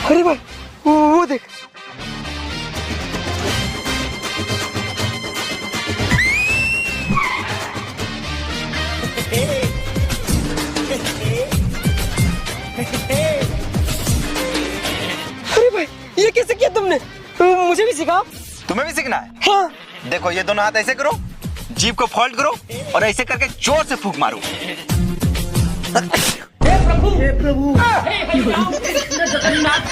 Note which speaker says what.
Speaker 1: अरे भाई वो देख। अरे भाई ये कैसे किया तुमने? मुझे भी सिखाओ।
Speaker 2: तुम्हें भी सीखना है?
Speaker 1: हाँ।
Speaker 2: देखो ये दोनों हाथ ऐसे करो, जीभ को फोल्ड करो और ऐसे करके जोर से फूंक मारो।
Speaker 3: हे प्रभु हे प्रभु जगन्नाथ